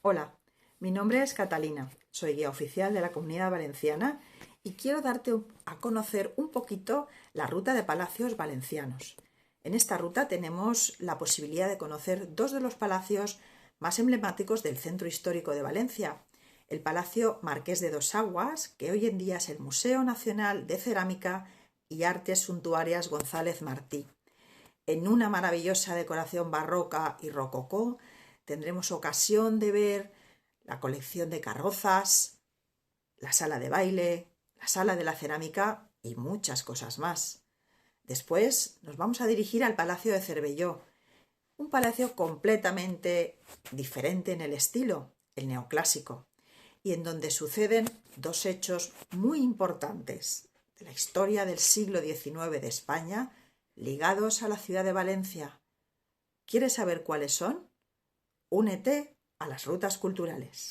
Hola, mi nombre es Catalina, soy guía oficial de la Comunidad Valenciana y quiero darte a conocer un poquito la ruta de palacios valencianos. En esta ruta tenemos la posibilidad de conocer dos de los palacios más emblemáticos del centro histórico de Valencia, el Palacio Marqués de Dos Aguas, que hoy en día es el Museo Nacional de Cerámica y Artes Suntuarias González Martí. En una maravillosa decoración barroca y rococó tendremos ocasión de ver la colección de carrozas, la sala de baile, la sala de la cerámica y muchas cosas más. Después nos vamos a dirigir al Palacio de Cervelló, un palacio completamente diferente en el estilo, el neoclásico, y en donde suceden dos hechos muy importantes de la historia del siglo XIX de España ligados a la ciudad de Valencia. ¿Quieres saber cuáles son? Únete a las rutas culturales.